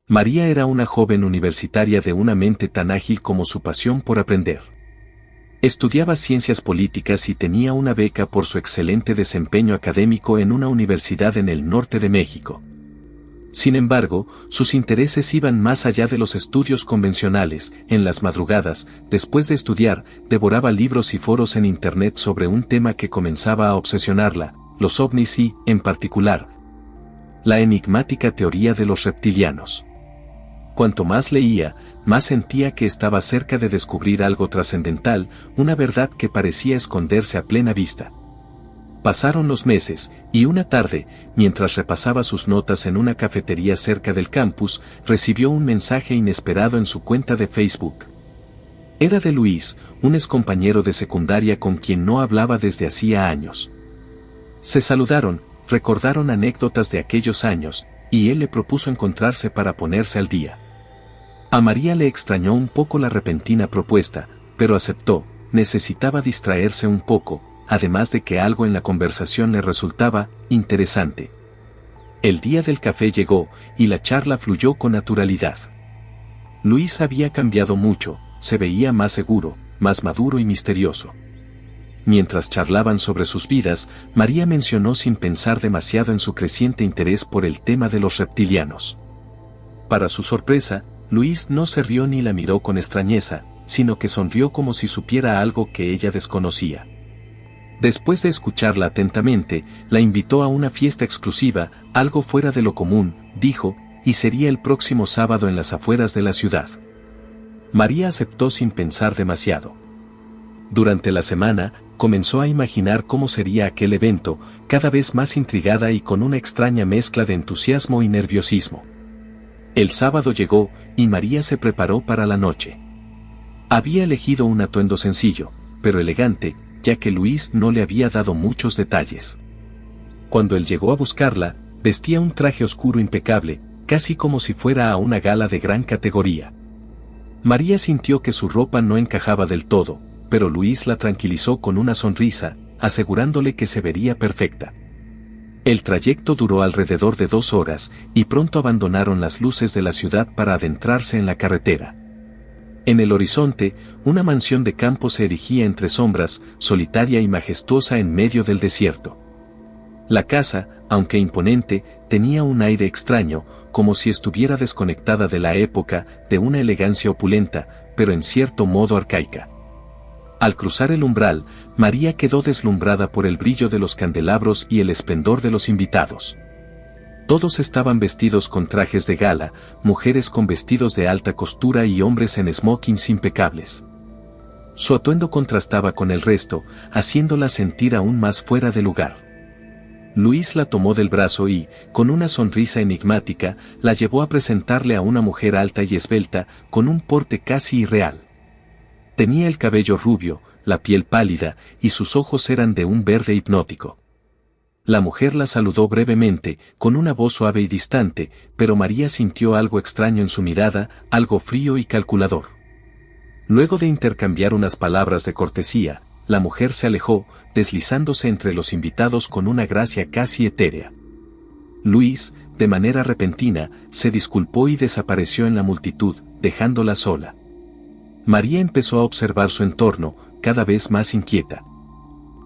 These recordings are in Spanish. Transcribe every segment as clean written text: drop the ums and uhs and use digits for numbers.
María era una joven universitaria de una mente tan ágil como su pasión por aprender. Estudiaba ciencias políticas y tenía una beca por su excelente desempeño académico en una universidad en el norte de México. Sin embargo, sus intereses iban más allá de los estudios convencionales. En las madrugadas, después de estudiar, devoraba libros y foros en Internet sobre un tema que comenzaba a obsesionarla, los ovnis y, en particular, la enigmática teoría de los reptilianos. Cuanto más leía, más sentía que estaba cerca de descubrir algo trascendental, una verdad que parecía esconderse a plena vista. Pasaron los meses, y una tarde, mientras repasaba sus notas en una cafetería cerca del campus, recibió un mensaje inesperado en su cuenta de Facebook. Era de Luis, un excompañero de secundaria con quien no hablaba desde hacía años. Se saludaron, recordaron anécdotas de aquellos años, y él le propuso encontrarse para ponerse al día. A María le extrañó un poco la repentina propuesta, pero aceptó. Necesitaba distraerse un poco, además de que algo en la conversación le resultaba interesante. El día del café llegó, y la charla fluyó con naturalidad. Luis había cambiado mucho, se veía más seguro, más maduro y misterioso. Mientras charlaban sobre sus vidas, María mencionó sin pensar demasiado en su creciente interés por el tema de los reptilianos. Para su sorpresa, Luis no se rió ni la miró con extrañeza, sino que sonrió como si supiera algo que ella desconocía. Después de escucharla atentamente, la invitó a una fiesta exclusiva, algo fuera de lo común, dijo, y sería el próximo sábado en las afueras de la ciudad. María aceptó sin pensar demasiado. Durante la semana, comenzó a imaginar cómo sería aquel evento, cada vez más intrigada y con una extraña mezcla de entusiasmo y nerviosismo. El sábado llegó, y María se preparó para la noche. Había elegido un atuendo sencillo, pero elegante, ya que Luis no le había dado muchos detalles. Cuando él llegó a buscarla, vestía un traje oscuro impecable, casi como si fuera a una gala de gran categoría. María sintió que su ropa no encajaba del todo, pero Luis la tranquilizó con una sonrisa, asegurándole que se vería perfecta. El trayecto duró alrededor de 2 horas, y pronto abandonaron las luces de la ciudad para adentrarse en la carretera. En el horizonte, una mansión de campo se erigía entre sombras, solitaria y majestuosa en medio del desierto. La casa, aunque imponente, tenía un aire extraño, como si estuviera desconectada de la época, de una elegancia opulenta, pero en cierto modo arcaica. Al cruzar el umbral, María quedó deslumbrada por el brillo de los candelabros y el esplendor de los invitados. Todos estaban vestidos con trajes de gala, mujeres con vestidos de alta costura y hombres en smokings impecables. Su atuendo contrastaba con el resto, haciéndola sentir aún más fuera de lugar. Luis la tomó del brazo y, con una sonrisa enigmática, la llevó a presentarle a una mujer alta y esbelta, con un porte casi irreal. Tenía el cabello rubio, la piel pálida, y sus ojos eran de un verde hipnótico. La mujer la saludó brevemente, con una voz suave y distante, pero María sintió algo extraño en su mirada, algo frío y calculador. Luego de intercambiar unas palabras de cortesía, la mujer se alejó, deslizándose entre los invitados con una gracia casi etérea. Luis, de manera repentina, se disculpó y desapareció en la multitud, dejándola sola. María empezó a observar su entorno, cada vez más inquieta.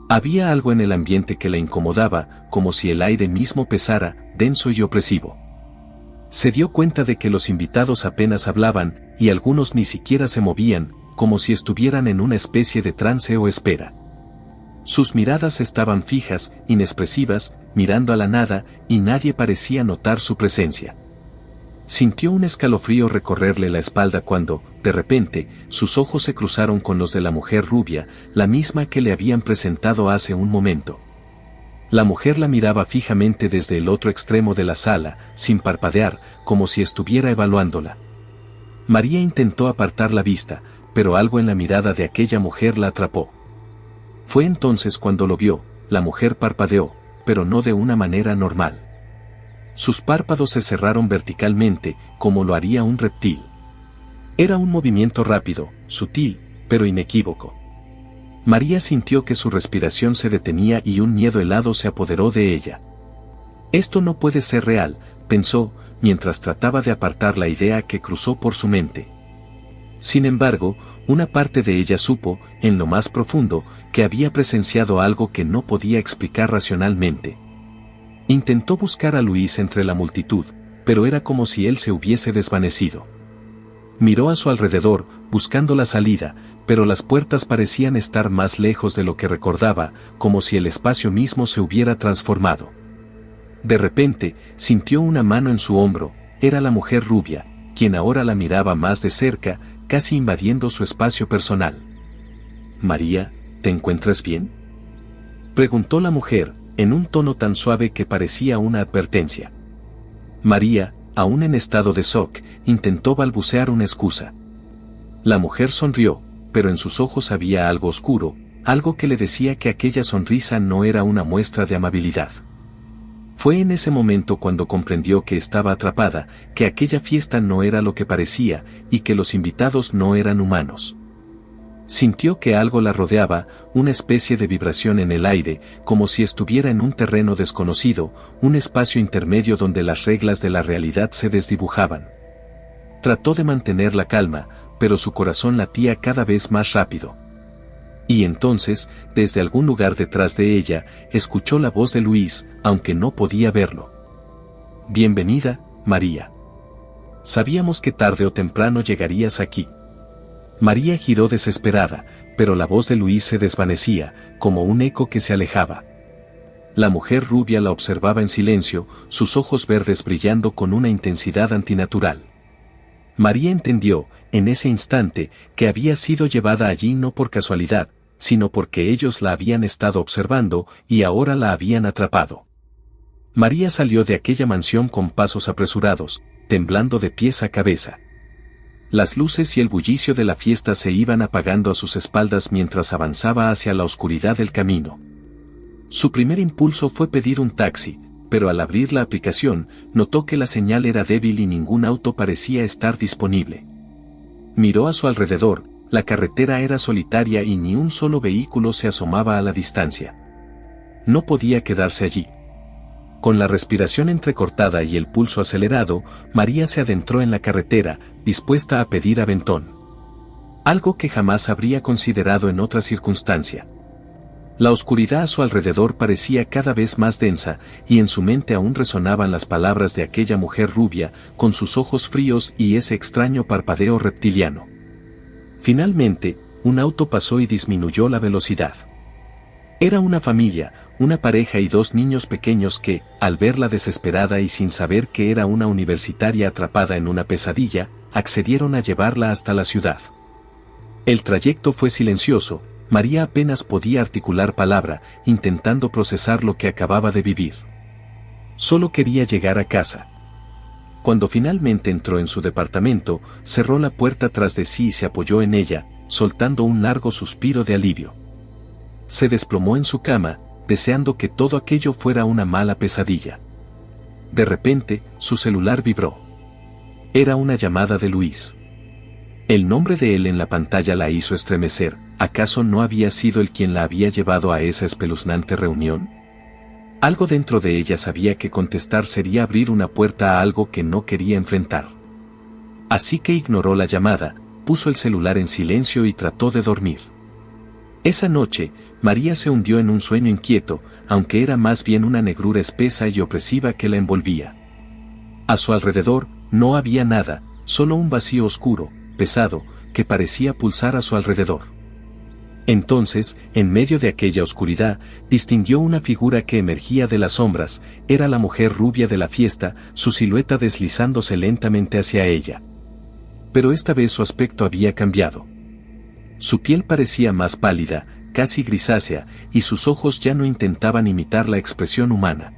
Había algo en el ambiente que la incomodaba, como si el aire mismo pesara, denso y opresivo. Se dio cuenta de que los invitados apenas hablaban, y algunos ni siquiera se movían, como si estuvieran en una especie de trance o espera. Sus miradas estaban fijas, inexpresivas, mirando a la nada, y nadie parecía notar su presencia. Sintió un escalofrío recorrerle la espalda cuando, de repente, sus ojos se cruzaron con los de la mujer rubia, la misma que le habían presentado hace un momento. La mujer la miraba fijamente desde el otro extremo de la sala, sin parpadear, como si estuviera evaluándola. María intentó apartar la vista, pero algo en la mirada de aquella mujer la atrapó. Fue entonces cuando lo vio. La mujer parpadeó, pero no de una manera normal. Sus párpados se cerraron verticalmente, como lo haría un reptil. Era un movimiento rápido, sutil, pero inequívoco. María sintió que su respiración se detenía y un miedo helado se apoderó de ella. Esto no puede ser real, pensó, mientras trataba de apartar la idea que cruzó por su mente. Sin embargo, una parte de ella supo, en lo más profundo, que había presenciado algo que no podía explicar racionalmente. Intentó buscar a Luis entre la multitud, pero era como si él se hubiese desvanecido. Miró a su alrededor, buscando la salida, pero las puertas parecían estar más lejos de lo que recordaba, como si el espacio mismo se hubiera transformado. De repente, sintió una mano en su hombro, era la mujer rubia, quien ahora la miraba más de cerca, casi invadiendo su espacio personal. «María, ¿te encuentras bien?», preguntó la mujer, en un tono tan suave que parecía una advertencia. María, aún en estado de shock, intentó balbucear una excusa. La mujer sonrió, pero en sus ojos había algo oscuro, algo que le decía que aquella sonrisa no era una muestra de amabilidad. Fue en ese momento cuando comprendió que estaba atrapada, que aquella fiesta no era lo que parecía, y que los invitados no eran humanos. Sintió que algo la rodeaba, una especie de vibración en el aire, como si estuviera en un terreno desconocido, un espacio intermedio donde las reglas de la realidad se desdibujaban. Trató de mantener la calma, pero su corazón latía cada vez más rápido. Y entonces, desde algún lugar detrás de ella, escuchó la voz de Luis, aunque no podía verlo. «Bienvenida, María. Sabíamos que tarde o temprano llegarías aquí». María giró desesperada, pero la voz de Luis se desvanecía, como un eco que se alejaba. La mujer rubia la observaba en silencio, sus ojos verdes brillando con una intensidad antinatural. María entendió, en ese instante, que había sido llevada allí no por casualidad, sino porque ellos la habían estado observando y ahora la habían atrapado. María salió de aquella mansión con pasos apresurados, temblando de pies a cabeza. Las luces y el bullicio de la fiesta se iban apagando a sus espaldas mientras avanzaba hacia la oscuridad del camino. Su primer impulso fue pedir un taxi, pero al abrir la aplicación, notó que la señal era débil y ningún auto parecía estar disponible. Miró a su alrededor, la carretera era solitaria y ni un solo vehículo se asomaba a la distancia. No podía quedarse allí. Con la respiración entrecortada y el pulso acelerado, María se adentró en la carretera, dispuesta a pedir aventón. Algo que jamás habría considerado en otra circunstancia. La oscuridad a su alrededor parecía cada vez más densa, y en su mente aún resonaban las palabras de aquella mujer rubia, con sus ojos fríos y ese extraño parpadeo reptiliano. Finalmente, un auto pasó y disminuyó la velocidad. Era una familia, una pareja y dos niños pequeños que, al verla desesperada y sin saber que era una universitaria atrapada en una pesadilla, accedieron a llevarla hasta la ciudad. El trayecto fue silencioso. María apenas podía articular palabra, intentando procesar lo que acababa de vivir. Solo quería llegar a casa. Cuando finalmente entró en su departamento, cerró la puerta tras de sí y se apoyó en ella, soltando un largo suspiro de alivio. Se desplomó en su cama, deseando que todo aquello fuera una mala pesadilla. De repente, su celular vibró. Era una llamada de Luis. El nombre de él en la pantalla la hizo estremecer. ¿Acaso no había sido él quien la había llevado a esa espeluznante reunión? Algo dentro de ella sabía que contestar sería abrir una puerta a algo que no quería enfrentar. Así que ignoró la llamada, puso el celular en silencio y trató de dormir. Esa noche, María se hundió en un sueño inquieto, aunque era más bien una negrura espesa y opresiva que la envolvía. A su alrededor, no había nada, solo un vacío oscuro, pesado, que parecía pulsar a su alrededor. Entonces, en medio de aquella oscuridad, distinguió una figura que emergía de las sombras. Era la mujer rubia de la fiesta, su silueta deslizándose lentamente hacia ella. Pero esta vez su aspecto había cambiado. Su piel parecía más pálida, casi grisácea, y sus ojos ya no intentaban imitar la expresión humana.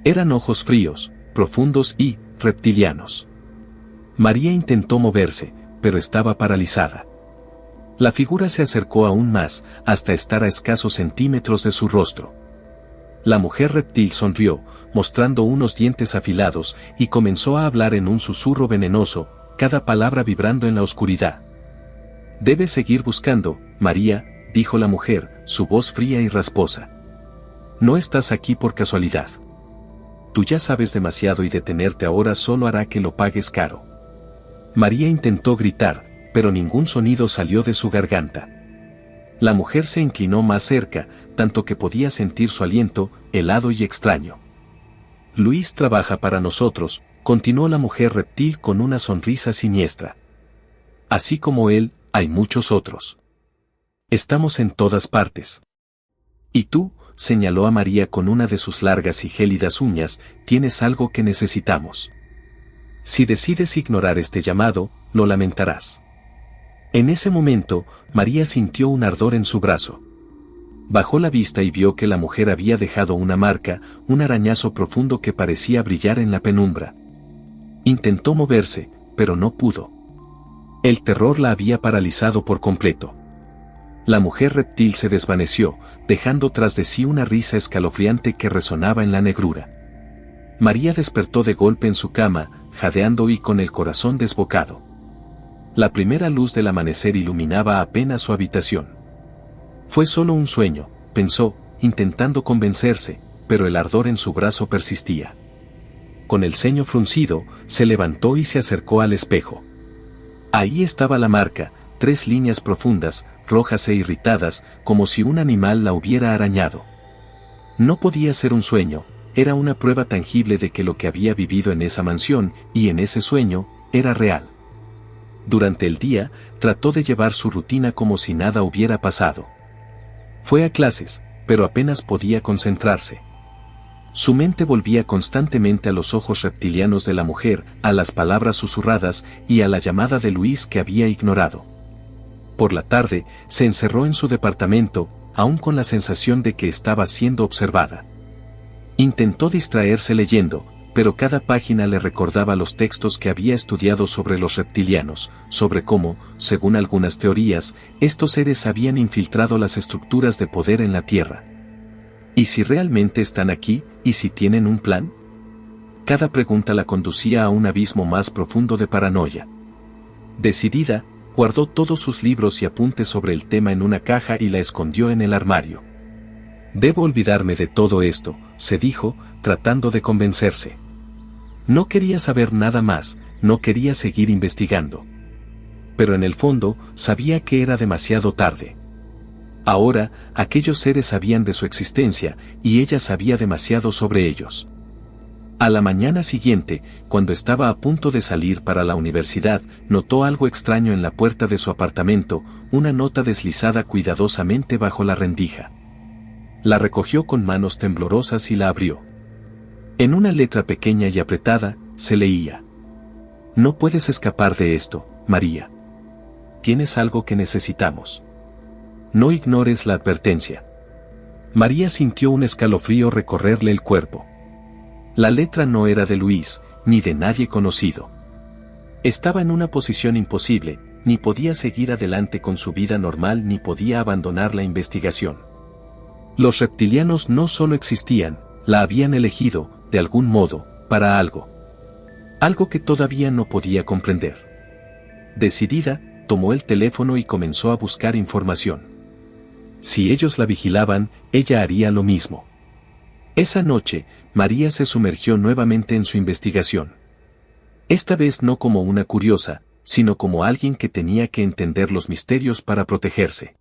Eran ojos fríos, profundos y reptilianos. María intentó moverse, pero estaba paralizada. La figura se acercó aún más, hasta estar a escasos centímetros de su rostro. La mujer reptil sonrió, mostrando unos dientes afilados, y comenzó a hablar en un susurro venenoso, cada palabra vibrando en la oscuridad. «Debes seguir buscando, María», dijo la mujer, su voz fría y rasposa. «No estás aquí por casualidad. Tú ya sabes demasiado y detenerte ahora solo hará que lo pagues caro. María intentó gritar, pero ningún sonido salió de su garganta. La mujer se inclinó más cerca, tanto que podía sentir su aliento, helado y extraño. Luis trabaja para nosotros, continuó la mujer reptil con una sonrisa siniestra. Así como él, hay muchos otros. Estamos en todas partes. Y tú, señaló a María con una de sus largas y gélidas uñas, tienes algo que necesitamos. Si decides ignorar este llamado, lo lamentarás. En ese momento, María sintió un ardor en su brazo. Bajó la vista y vio que la mujer había dejado una marca, un arañazo profundo que parecía brillar en la penumbra. Intentó moverse, pero no pudo. El terror la había paralizado por completo. La mujer reptil se desvaneció, dejando tras de sí una risa escalofriante que resonaba en la negrura. María despertó de golpe en su cama, jadeando y con el corazón desbocado. La primera luz del amanecer iluminaba apenas su habitación. Fue solo un sueño, pensó, intentando convencerse, pero el ardor en su brazo persistía. Con el ceño fruncido, se levantó y se acercó al espejo. Ahí estaba la marca, 3 líneas profundas, rojas e irritadas, como si un animal la hubiera arañado. No podía ser un sueño, era una prueba tangible de que lo que había vivido en esa mansión, y en ese sueño, era real. Durante el día, trató de llevar su rutina como si nada hubiera pasado. Fue a clases, pero apenas podía concentrarse. Su mente volvía constantemente a los ojos reptilianos de la mujer, a las palabras susurradas y a la llamada de Luis que había ignorado. Por la tarde, se encerró en su departamento, aún con la sensación de que estaba siendo observada. Intentó distraerse leyendo, pero cada página le recordaba los textos que había estudiado sobre los reptilianos, sobre cómo, según algunas teorías, estos seres habían infiltrado las estructuras de poder en la Tierra. ¿Y si realmente están aquí, y si tienen un plan? Cada pregunta la conducía a un abismo más profundo de paranoia. Decidida, guardó todos sus libros y apuntes sobre el tema en una caja y la escondió en el armario. Debo olvidarme de todo esto, se dijo, tratando de convencerse. No quería saber nada más, no quería seguir investigando. Pero en el fondo, sabía que era demasiado tarde. Ahora, aquellos seres sabían de su existencia, y ella sabía demasiado sobre ellos. A la mañana siguiente, cuando estaba a punto de salir para la universidad, notó algo extraño en la puerta de su apartamento, una nota deslizada cuidadosamente bajo la rendija. La recogió con manos temblorosas y la abrió. En una letra pequeña y apretada, se leía: No puedes escapar de esto, María. Tienes algo que necesitamos. No ignores la advertencia. María sintió un escalofrío recorrerle el cuerpo. La letra no era de Luis, ni de nadie conocido. Estaba en una posición imposible, ni podía seguir adelante con su vida normal ni podía abandonar la investigación. Los reptilianos no solo existían, la habían elegido, de algún modo, para algo. Algo que todavía no podía comprender. Decidida, tomó el teléfono y comenzó a buscar información. Si ellos la vigilaban, ella haría lo mismo. Esa noche, María se sumergió nuevamente en su investigación. Esta vez no como una curiosa, sino como alguien que tenía que entender los misterios para protegerse.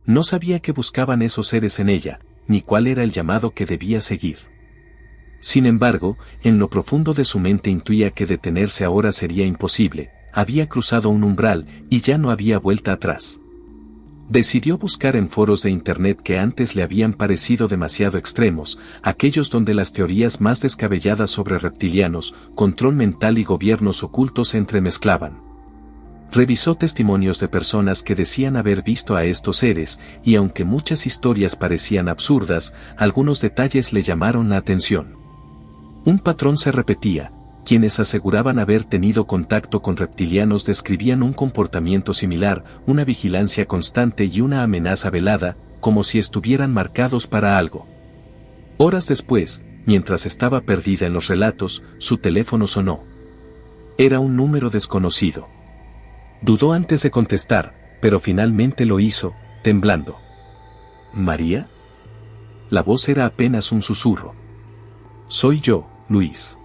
No sabía qué buscaban esos seres en ella, ni cuál era el llamado que debía seguir. Sin embargo, en lo profundo de su mente intuía que detenerse ahora sería imposible, había cruzado un umbral y ya no había vuelta atrás. Decidió buscar en foros de internet que antes le habían parecido demasiado extremos, aquellos donde las teorías más descabelladas sobre reptilianos, control mental y gobiernos ocultos se entremezclaban. Revisó testimonios de personas que decían haber visto a estos seres, y aunque muchas historias parecían absurdas, algunos detalles le llamaron la atención. Un patrón se repetía: quienes aseguraban haber tenido contacto con reptilianos describían un comportamiento similar, una vigilancia constante y una amenaza velada, como si estuvieran marcados para algo. Horas después, mientras estaba perdida en los relatos, su teléfono sonó. Era un número desconocido. Dudó antes de contestar, pero finalmente lo hizo, temblando. ¿María? La voz era apenas un susurro. Soy yo, Luis.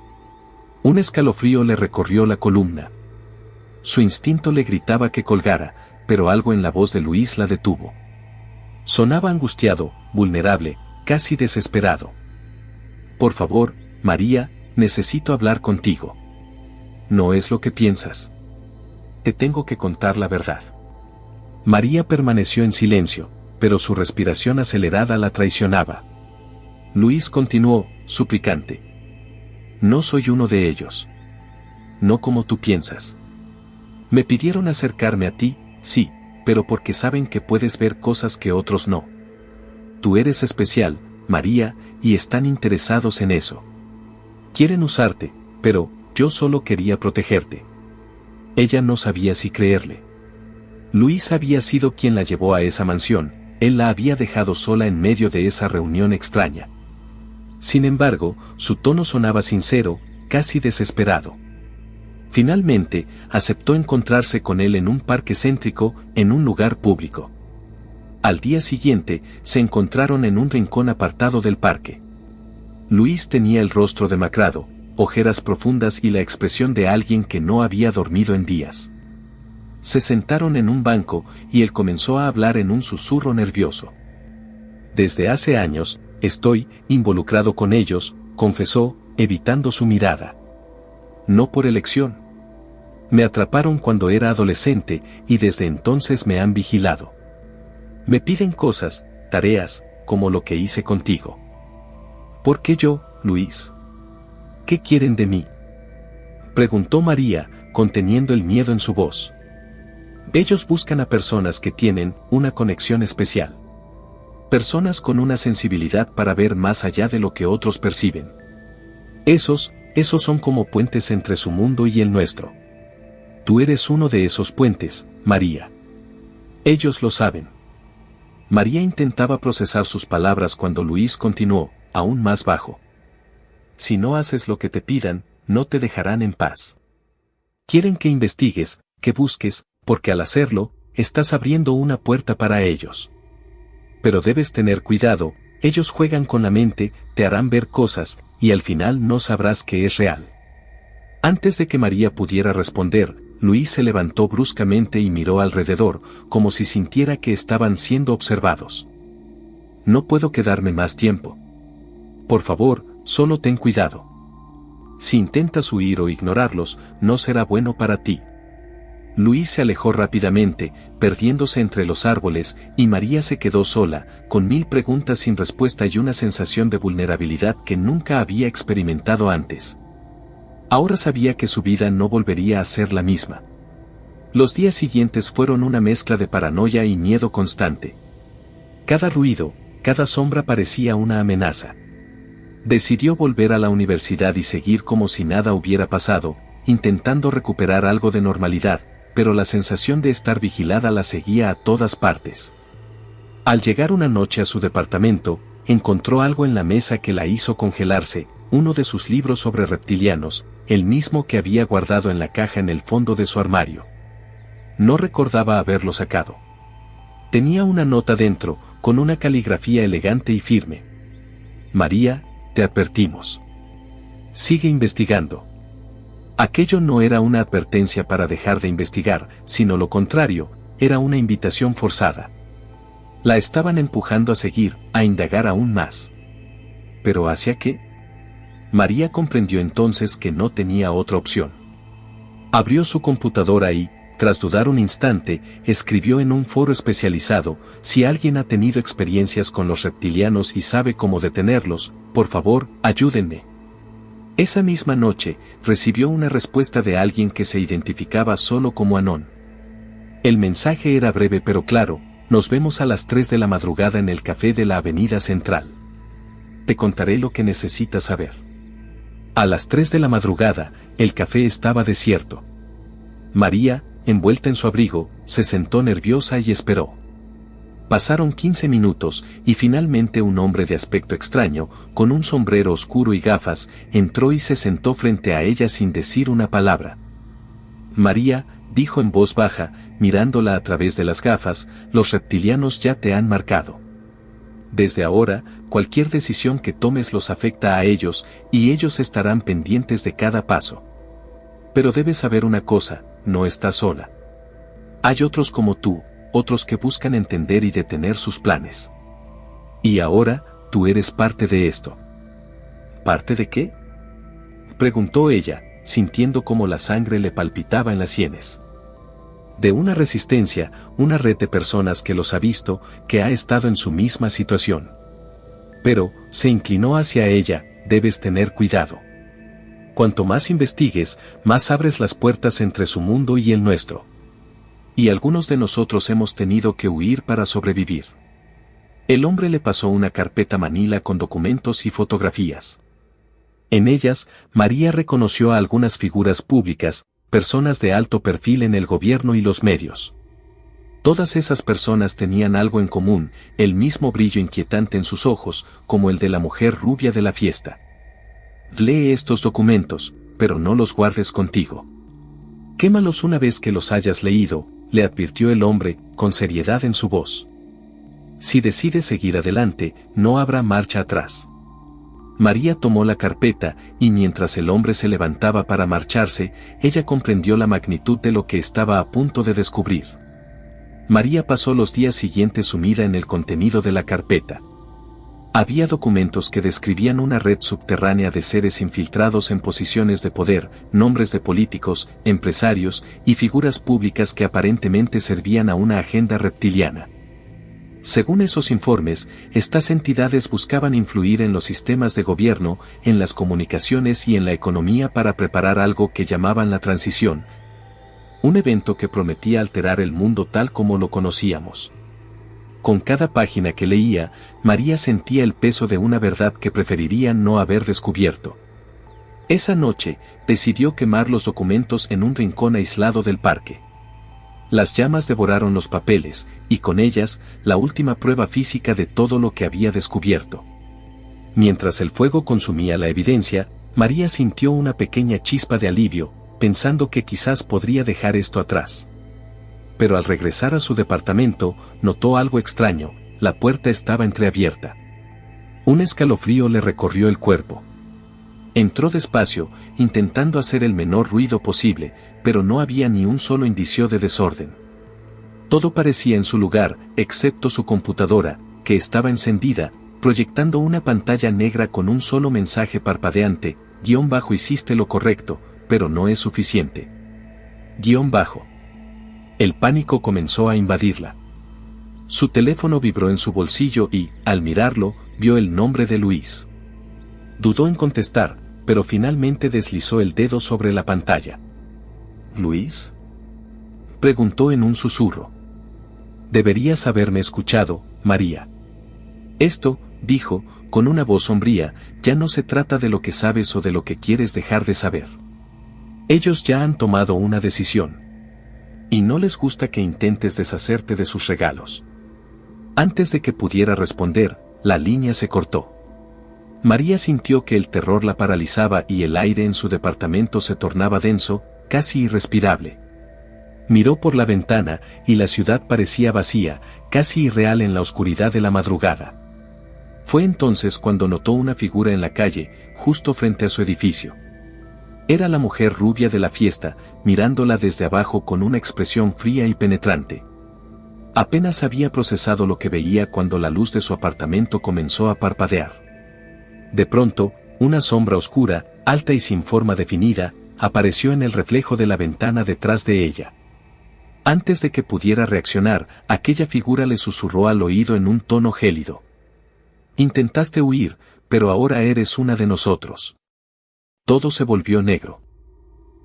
Un escalofrío le recorrió la columna. Su instinto le gritaba que colgara, pero algo en la voz de Luis la detuvo. Sonaba angustiado, vulnerable, casi desesperado. Por favor, María, necesito hablar contigo. No es lo que piensas. Te tengo que contar la verdad. María permaneció en silencio, pero su respiración acelerada la traicionaba. Luis continuó, suplicante. No soy uno de ellos. No como tú piensas. Me pidieron acercarme a ti, sí, pero porque saben que puedes ver cosas que otros no. Tú eres especial, María, y están interesados en eso. Quieren usarte, pero yo solo quería protegerte. Ella no sabía si creerle. Luis había sido quien la llevó a esa mansión, él la había dejado sola en medio de esa reunión extraña. Sin embargo, su tono sonaba sincero, casi desesperado. Finalmente, aceptó encontrarse con él en un parque céntrico, en un lugar público. Al día siguiente, se encontraron en un rincón apartado del parque. Luis tenía el rostro demacrado, ojeras profundas y la expresión de alguien que no había dormido en días. Se sentaron en un banco y él comenzó a hablar en un susurro nervioso. Desde hace años, estoy involucrado con ellos, confesó, evitando su mirada. No por elección. Me atraparon cuando era adolescente y desde entonces me han vigilado. Me piden cosas, tareas, como lo que hice contigo. ¿Por qué yo, Luis? ¿Qué quieren de mí? Preguntó María, conteniendo el miedo en su voz. Ellos buscan a personas que tienen una conexión especial. Personas con una sensibilidad para ver más allá de lo que otros perciben. Esos son como puentes entre su mundo y el nuestro. Tú eres uno de esos puentes, María. Ellos lo saben. María intentaba procesar sus palabras cuando Luis continuó, aún más bajo. Si no haces lo que te pidan, no te dejarán en paz. Quieren que investigues, que busques, porque al hacerlo, estás abriendo una puerta para ellos. Pero debes tener cuidado, ellos juegan con la mente, te harán ver cosas, y al final no sabrás que es real. Antes de que María pudiera responder, Luis se levantó bruscamente y miró alrededor, como si sintiera que estaban siendo observados. No puedo quedarme más tiempo. Por favor, solo ten cuidado. Si intentas huir o ignorarlos, no será bueno para ti. Luis se alejó rápidamente, perdiéndose entre los árboles, y María se quedó sola, con 1000 preguntas sin respuesta y una sensación de vulnerabilidad que nunca había experimentado antes. Ahora sabía que su vida no volvería a ser la misma. Los días siguientes fueron una mezcla de paranoia y miedo constante. Cada ruido, cada sombra parecía una amenaza. Decidió volver a la universidad y seguir como si nada hubiera pasado, intentando recuperar algo de normalidad, pero la sensación de estar vigilada la seguía a todas partes. Al llegar una noche a su departamento, encontró algo en la mesa que la hizo congelarse, uno de sus libros sobre reptilianos, el mismo que había guardado en la caja en el fondo de su armario. No recordaba haberlo sacado. Tenía una nota dentro, con una caligrafía elegante y firme. María, te advertimos. Sigue investigando. Aquello no era una advertencia para dejar de investigar, sino lo contrario, era una invitación forzada. La estaban empujando a seguir, a indagar aún más. ¿Pero hacia qué? María comprendió entonces que no tenía otra opción. Abrió su computadora y, tras dudar un instante, escribió en un foro especializado: si alguien ha tenido experiencias con los reptilianos y sabe cómo detenerlos, por favor, ayúdenme. Esa misma noche, recibió una respuesta de alguien que se identificaba solo como Anón. El mensaje era breve pero claro: nos vemos a las 3 de la madrugada en el café de la Avenida Central. Te contaré lo que necesitas saber. A las 3 de la madrugada, el café estaba desierto. María, envuelta en su abrigo, se sentó nerviosa y esperó. Pasaron 15 minutos, y finalmente un hombre de aspecto extraño, con un sombrero oscuro y gafas, entró y se sentó frente a ella sin decir una palabra. María, dijo en voz baja, mirándola a través de las gafas, los reptilianos ya te han marcado. Desde ahora, cualquier decisión que tomes los afecta a ellos, y ellos estarán pendientes de cada paso. Pero debes saber una cosa, no estás sola. Hay otros como tú, otros que buscan entender y detener sus planes. Y ahora, tú eres parte de esto. ¿Parte de qué?, preguntó ella, sintiendo cómo la sangre le palpitaba en las sienes. De una resistencia, una red de personas que los ha visto, que ha estado en su misma situación. Pero, se inclinó hacia ella, debes tener cuidado. Cuanto más investigues, más abres las puertas entre su mundo y el nuestro. Y algunos de nosotros hemos tenido que huir para sobrevivir. El hombre le pasó una carpeta manila con documentos y fotografías. En ellas, María reconoció a algunas figuras públicas, personas de alto perfil en el gobierno y los medios. Todas esas personas tenían algo en común, el mismo brillo inquietante en sus ojos, como el de la mujer rubia de la fiesta. Lee estos documentos, pero no los guardes contigo. Quémalos una vez que los hayas leído, le advirtió el hombre, con seriedad en su voz. Si decides seguir adelante, no habrá marcha atrás. María tomó la carpeta, y mientras el hombre se levantaba para marcharse, ella comprendió la magnitud de lo que estaba a punto de descubrir. María pasó los días siguientes sumida en el contenido de la carpeta. Había documentos que describían una red subterránea de seres infiltrados en posiciones de poder, nombres de políticos, empresarios y figuras públicas que aparentemente servían a una agenda reptiliana. Según esos informes, estas entidades buscaban influir en los sistemas de gobierno, en las comunicaciones y en la economía para preparar algo que llamaban la transición. Un evento que prometía alterar el mundo tal como lo conocíamos. Con cada página que leía, María sentía el peso de una verdad que preferiría no haber descubierto. Esa noche, decidió quemar los documentos en un rincón aislado del parque. Las llamas devoraron los papeles, y con ellas, la última prueba física de todo lo que había descubierto. Mientras el fuego consumía la evidencia, María sintió una pequeña chispa de alivio, pensando que quizás podría dejar esto atrás. Pero al regresar a su departamento, notó algo extraño, la puerta estaba entreabierta. Un escalofrío le recorrió el cuerpo. Entró despacio, intentando hacer el menor ruido posible, pero no había ni un solo indicio de desorden. Todo parecía en su lugar, excepto su computadora, que estaba encendida, proyectando una pantalla negra con un solo mensaje parpadeante, _ hiciste lo correcto, pero no es suficiente. _ El pánico comenzó a invadirla. Su teléfono vibró en su bolsillo y, al mirarlo, vio el nombre de Luis. Dudó en contestar, pero finalmente deslizó el dedo sobre la pantalla. ¿Luis?, preguntó en un susurro. Deberías haberme escuchado, María. Esto, dijo, con una voz sombría, ya no se trata de lo que sabes o de lo que quieres dejar de saber. Ellos ya han tomado una decisión. Y no les gusta que intentes deshacerte de sus regalos. Antes de que pudiera responder, la línea se cortó. María sintió que el terror la paralizaba y el aire en su departamento se tornaba denso, casi irrespirable. Miró por la ventana, y la ciudad parecía vacía, casi irreal en la oscuridad de la madrugada. Fue entonces cuando notó una figura en la calle, justo frente a su edificio. Era la mujer rubia de la fiesta, mirándola desde abajo con una expresión fría y penetrante. Apenas había procesado lo que veía cuando la luz de su apartamento comenzó a parpadear. De pronto, una sombra oscura, alta y sin forma definida, apareció en el reflejo de la ventana detrás de ella. Antes de que pudiera reaccionar, aquella figura le susurró al oído en un tono gélido. Intentaste huir, pero ahora eres una de nosotros. Todo se volvió negro.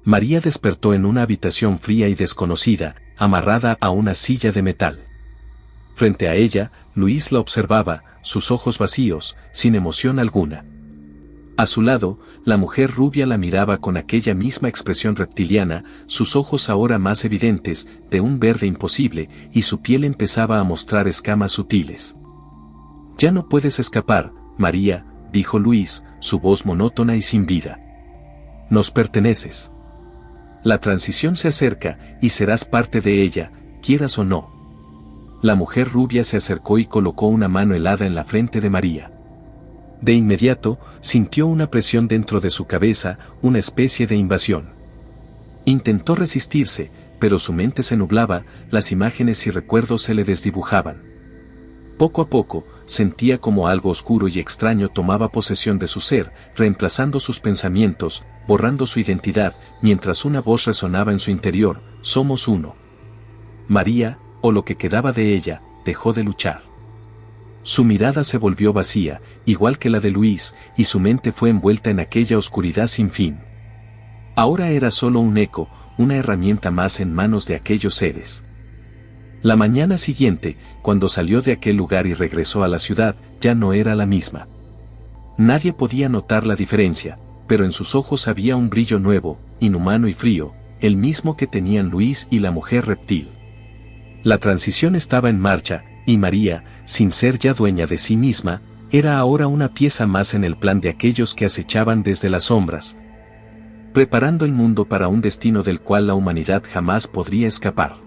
María despertó en una habitación fría y desconocida, amarrada a una silla de metal. Frente a ella, Luis la observaba, sus ojos vacíos, sin emoción alguna. A su lado, la mujer rubia la miraba con aquella misma expresión reptiliana, sus ojos ahora más evidentes, de un verde imposible, y su piel empezaba a mostrar escamas sutiles. Ya no puedes escapar, María, dijo Luis, su voz monótona y sin vida. Nos perteneces. La transición se acerca, y serás parte de ella, quieras o no. La mujer rubia se acercó y colocó una mano helada en la frente de María. De inmediato, sintió una presión dentro de su cabeza, una especie de invasión. Intentó resistirse, pero su mente se nublaba, las imágenes y recuerdos se le desdibujaban. Poco a poco, sentía como algo oscuro y extraño tomaba posesión de su ser, reemplazando sus pensamientos, borrando su identidad, mientras una voz resonaba en su interior: somos uno. María, o lo que quedaba de ella, dejó de luchar. Su mirada se volvió vacía, igual que la de Luis, y su mente fue envuelta en aquella oscuridad sin fin. Ahora era solo un eco, una herramienta más en manos de aquellos seres. La mañana siguiente, cuando salió de aquel lugar y regresó a la ciudad, ya no era la misma. Nadie podía notar la diferencia, pero en sus ojos había un brillo nuevo, inhumano y frío, el mismo que tenían Luis y la mujer reptil. La transición estaba en marcha, y María, sin ser ya dueña de sí misma, era ahora una pieza más en el plan de aquellos que acechaban desde las sombras, preparando el mundo para un destino del cual la humanidad jamás podría escapar.